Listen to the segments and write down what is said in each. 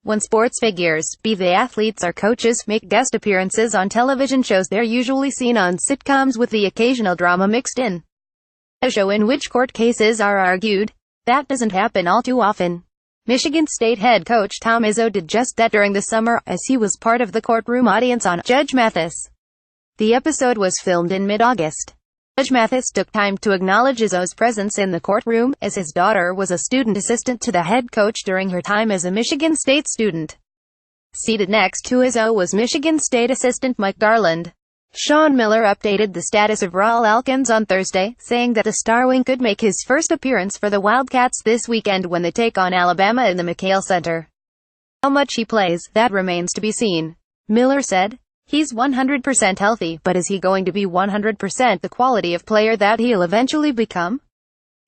When sports figures, be they athletes or coaches, make guest appearances on television shows, they're usually seen on sitcoms with the occasional drama mixed in. A show in which court cases are argued. That doesn't happen all too often. Michigan State head coach Tom Izzo did just that during the summer, as he was part of the courtroom audience on Judge Mathis. The episode was filmed in mid-August. Judge Mathis took time to acknowledge Izzo's presence in the courtroom, as his daughter was a student assistant to the head coach during her time as a Michigan State student. Seated next to Izzo was Michigan State assistant Mike Garland. Sean Miller updated the status of Raul Elkins on Thursday, saying that the Star Wing could make his first appearance for the Wildcats this weekend when they take on Alabama in the McKale Center. How much he plays, that remains to be seen. Miller said, "He's 100% healthy, but is he going to be 100% the quality of player that he'll eventually become?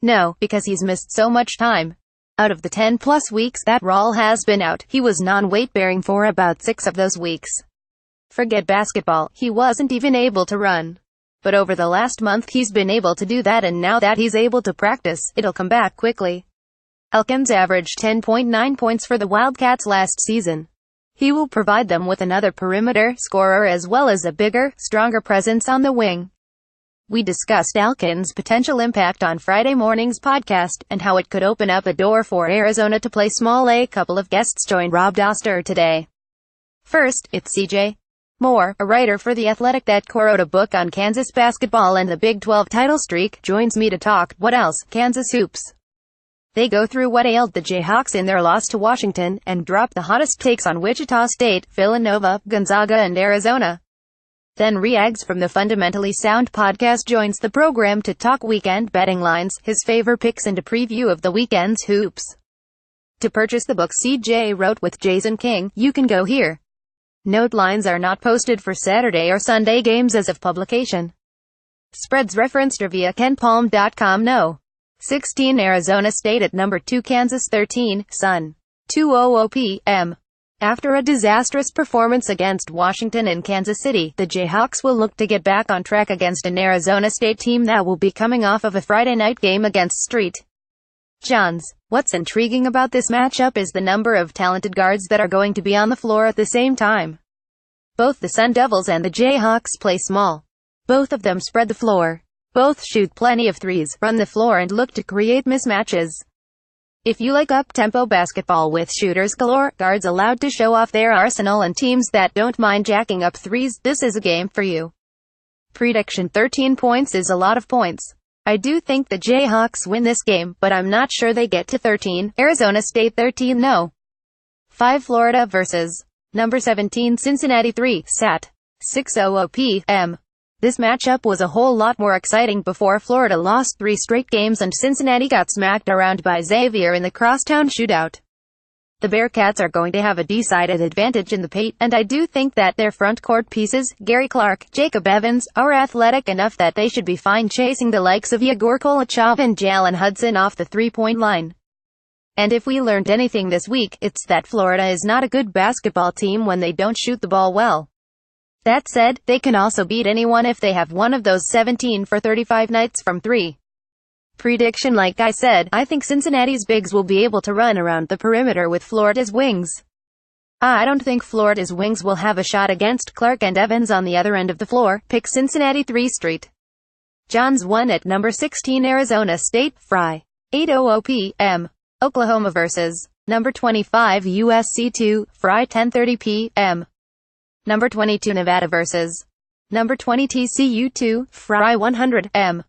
No, because he's missed so much time. Out of the 10-plus weeks that Raul has been out, he was non-weight-bearing for about 6 of those weeks. Forget basketball, he wasn't even able to run. But over the last month he's been able to do that, and now that he's able to practice, it'll come back quickly." Elkins averaged 10.9 points for the Wildcats last season. He will provide them with another perimeter scorer as well as a bigger, stronger presence on the wing. We discussed Elkins' potential impact on Friday morning's podcast, and how it could open up a door for Arizona to play small. A couple of guests joined Rob Doster today. First, it's C.J. Moore, a writer for The Athletic that co-wrote a book on Kansas basketball and the Big 12 title streak, joins me to talk, what else, Kansas hoops. They go through what ailed the Jayhawks in their loss to Washington, and drop the hottest takes on Wichita State, Villanova, Gonzaga and Arizona. Then Reags from the Fundamentally Sound podcast joins the program to talk weekend betting lines, his favorite picks and a preview of the weekend's hoops. To purchase the book CJ wrote with Jason King, you can go here. Note lines are not posted for Saturday or Sunday games as of publication. Spreads referenced are via KenPalm.com. No. 16 Arizona State at number 2, Kansas 13, Sun. 2:00 p.m. After a disastrous performance against Washington and Kansas City, the Jayhawks will look to get back on track against an Arizona State team that will be coming off of a Friday night game against St. John's. What's intriguing about this matchup is the number of talented guards that are going to be on the floor at the same time. Both the Sun Devils and the Jayhawks play small. Both of them spread the floor. Both shoot plenty of threes, run the floor and look to create mismatches. If you like up-tempo basketball with shooters galore, guards allowed to show off their arsenal, and teams that don't mind jacking up threes, this is a game for you. Prediction: 13 points is a lot of points. I do think the Jayhawks win this game, but I'm not sure they get to 13. Arizona State 13. No. 5 Florida versus number 17 Cincinnati 3, Sat. 6:00 p.m. This matchup was a whole lot more exciting before Florida lost 3 straight games and Cincinnati got smacked around by Xavier in the crosstown shootout. The Bearcats are going to have a decided advantage in the paint, and I do think that their front court pieces, Gary Clark, Jacob Evans, are athletic enough that they should be fine chasing the likes of Yegor Kolachov and Jalen Hudson off the three-point line. And if we learned anything this week, it's that Florida is not a good basketball team when they don't shoot the ball well. That said, they can also beat anyone if they have one of those 17 for 35 nights from 3. Prediction: like I said, I think Cincinnati's bigs will be able to run around the perimeter with Florida's wings. I don't think Florida's wings will have a shot against Clark and Evans on the other end of the floor. Pick Cincinnati 3 Street. Johns 1 at number 16 Arizona State, Fry. 8:00 p.m. Oklahoma versus number 25 USC 2, Fry. 10:30 p.m. Number 22 Nevada versus number 20 TCU 2, Fry. 100 m.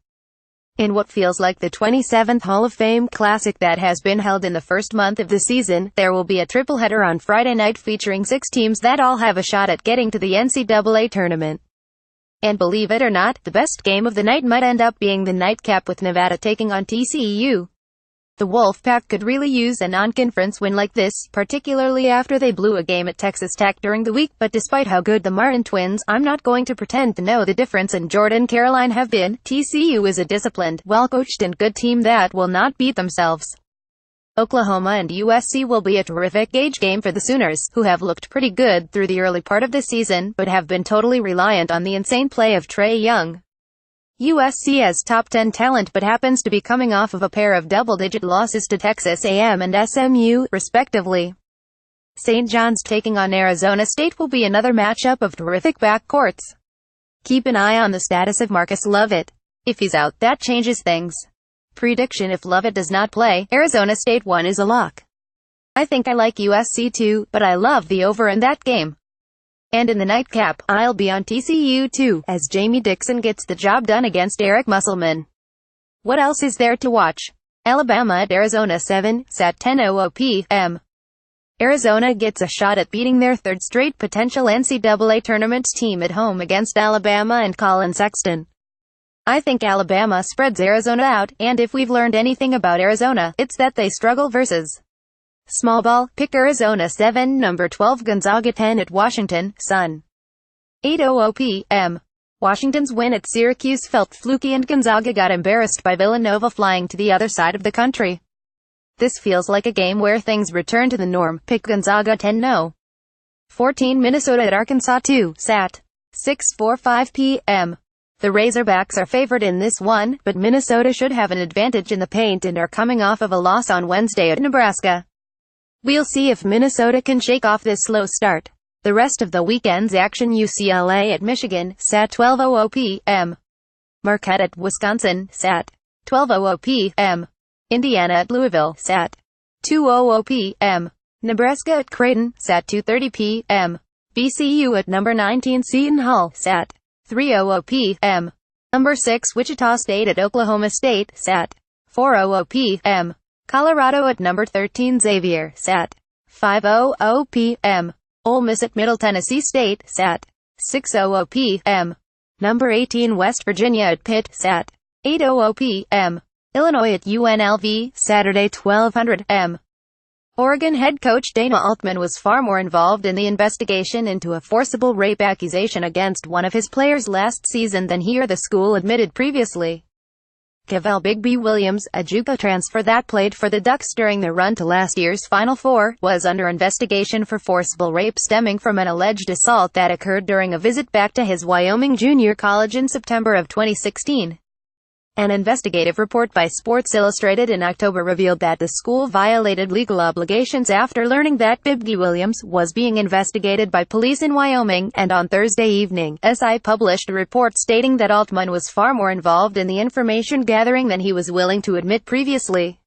In what feels like the 27th Hall of Fame Classic that has been held in the first month of the season, there will be a triple header on Friday night featuring 6 teams that all have a shot at getting to the NCAA tournament. And believe it or not, the best game of the night might end up being the nightcap with Nevada taking on TCU. The Wolfpack could really use a non-conference win like this, particularly after they blew a game at Texas Tech during the week. But despite how good the Martin twins, I'm not going to pretend to know the difference in Jordan Caroline have been. TCU is a disciplined, well-coached and good team that will not beat themselves. Oklahoma and USC will be a terrific gauge game for the Sooners, who have looked pretty good through the early part of the season, but have been totally reliant on the insane play of Trae Young. USC has top 10 talent but happens to be coming off of a pair of double-digit losses to Texas A&M and SMU, respectively. St. John's taking on Arizona State will be another matchup of terrific backcourts. Keep an eye on the status of Marcus Lovett. If he's out, that changes things. Prediction: if Lovett does not play, Arizona State 1 is a lock. I think I like USC 2, but I love the over in that game. And in the nightcap, I'll be on TCU 2, as Jamie Dixon gets the job done against Eric Musselman. What else is there to watch? Alabama at Arizona 7, Sat 10:00 p.m. Arizona gets a shot at beating their third straight potential NCAA tournament team at home against Alabama and Colin Sexton. I think Alabama spreads Arizona out, and if we've learned anything about Arizona, it's that they struggle versus small ball. Pick Arizona 7, number 12 Gonzaga 10 at Washington, Sun. 8:00 p.m. Washington's win at Syracuse felt fluky and Gonzaga got embarrassed by Villanova flying to the other side of the country. This feels like a game where things return to the norm. Pick Gonzaga 10-0. 14 Minnesota at Arkansas 2, Sat. 6:45 p.m. The Razorbacks are favored in this one, but Minnesota should have an advantage in the paint and are coming off of a loss on Wednesday at Nebraska. We'll see if Minnesota can shake off this slow start. The rest of the weekend's action: UCLA at Michigan, Sat. 12:00 p.m. Marquette at Wisconsin, Sat. 12:00 p.m. Indiana at Louisville, Sat. 2:00 p.m. Nebraska at Creighton, Sat. 2:30 p.m. VCU at number 19 Seton Hall, Sat. 3:00 p.m. Number 6 Wichita State at Oklahoma State, Sat. 4:00 p.m. Colorado at number 13 Xavier, Sat. 5:00 p.m. Ole Miss at Middle Tennessee State, Sat. 6:00 p.m. Number 18 West Virginia at Pitt, Sat. 8:00 p.m. Illinois at UNLV, Saturday 1200 m. Oregon head coach Dana Altman was far more involved in the investigation into a forcible rape accusation against one of his players last season than he or the school admitted previously. Kavell Big B Williams, a JUCO transfer that played for the Ducks during their run to last year's Final Four, was under investigation for forcible rape stemming from an alleged assault that occurred during a visit back to his Wyoming junior college in September of 2016. An investigative report by Sports Illustrated in October revealed that the school violated legal obligations after learning that Bibby Williams was being investigated by police in Wyoming, and on Thursday evening, SI published a report stating that Altman was far more involved in the information gathering than he was willing to admit previously.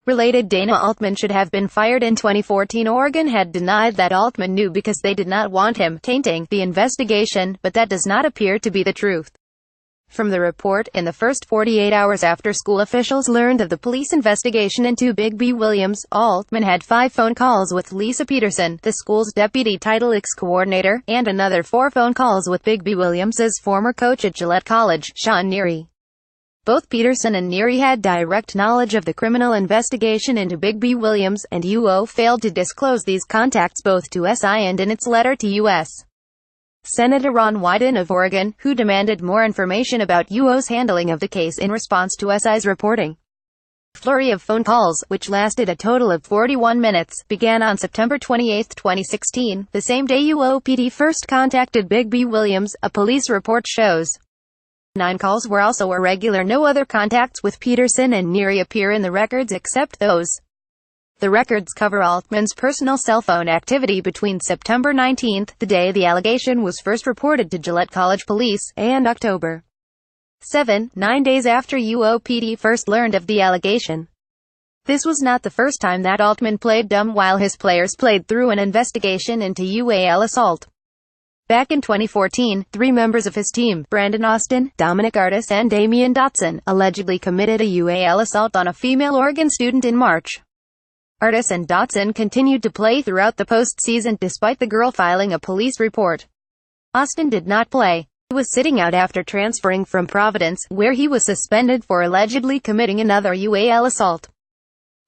Related: Dana Altman should have been fired in 2014. Oregon had denied that Altman knew because they did not want him tainting the investigation, but that does not appear to be the truth. From the report, in the first 48 hours after school officials learned of the police investigation into Big B Williams, Altman had 5 phone calls with Lisa Peterson, the school's deputy Title X coordinator, and another 4 phone calls with Big B Williams's former coach at Gillette College, Sean Neary. Both Peterson and Neary had direct knowledge of the criminal investigation into Big B Williams, and UO failed to disclose these contacts both to SI and in its letter to U.S. Senator Ron Wyden of Oregon, who demanded more information about UO's handling of the case in response to SI's reporting. A flurry of phone calls, which lasted a total of 41 minutes, began on September 28, 2016, the same day UOPD first contacted Big B Williams, a police report shows. 9 calls were also irregular. No other contacts with Peterson and Neary appear in the records except those. The records cover Altman's personal cell phone activity between September 19, the day the allegation was first reported to Gillette College police, and October 7, 9 days after UOPD first learned of the allegation. This was not the first time that Altman played dumb while his players played through an investigation into UAL assault. Back in 2014, 3 members of his team, Brandon Austin, Dominic Artis and Damian Dotson, allegedly committed a UAL assault on a female Oregon student in March. Artis and Dotson continued to play throughout the postseason despite the girl filing a police report. Austin did not play. He was sitting out after transferring from Providence, where he was suspended for allegedly committing another UAL assault.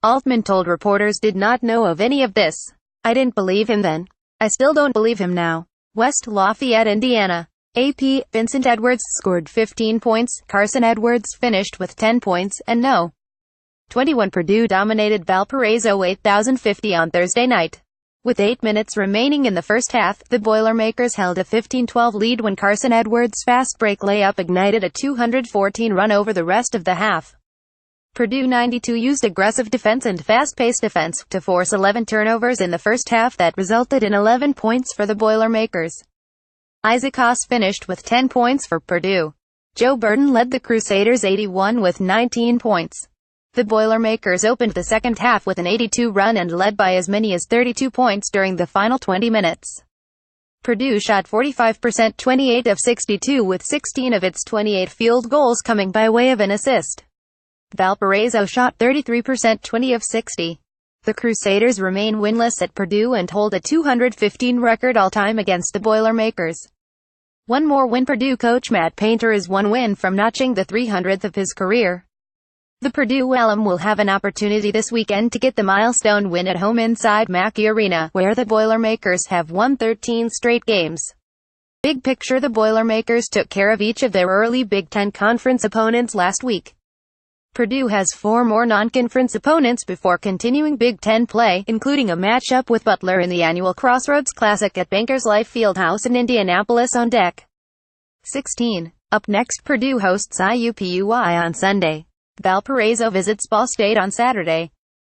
Altman told reporters did not know of any of this. I didn't believe him then. I still don't believe him now. West Lafayette, Indiana. AP, Vincent Edwards scored 15 points, Carson Edwards finished with 10 points, and no. 21 Purdue dominated Valparaiso 8,050 on Thursday night. With 8 minutes remaining in the first half, the Boilermakers held a 15-12 lead when Carson Edwards' fast break layup ignited a 214 run over the rest of the half. Purdue 92 used aggressive defense and fast-paced defense to force 11 turnovers in the first half that resulted in 11 points for the Boilermakers. Isaac Haas finished with 10 points for Purdue. Joe Burden led the Crusaders 81 with 19 points. The Boilermakers opened the second half with an 82 run and led by as many as 32 points during the final 20 minutes. Purdue shot 45%, 28 of 62, with 16 of its 28 field goals coming by way of an assist. Valparaiso shot 33%, 20 of 60. The Crusaders remain winless at Purdue and hold a 215 record all-time against the Boilermakers. One more win. Purdue coach Matt Painter is one win from notching the 300th of his career. The Purdue alum will have an opportunity this weekend to get the milestone win at home inside Mackey Arena, where the Boilermakers have won 13 straight games. Big picture: the Boilermakers took care of each of their early Big Ten Conference opponents last week. Purdue has 4 more non-conference opponents before continuing Big Ten play, including a matchup with Butler in the annual Crossroads Classic at Bankers Life Fieldhouse in Indianapolis on deck 16. Up next, Purdue hosts IUPUI on Sunday. Valparaiso visits Ball State on Saturday.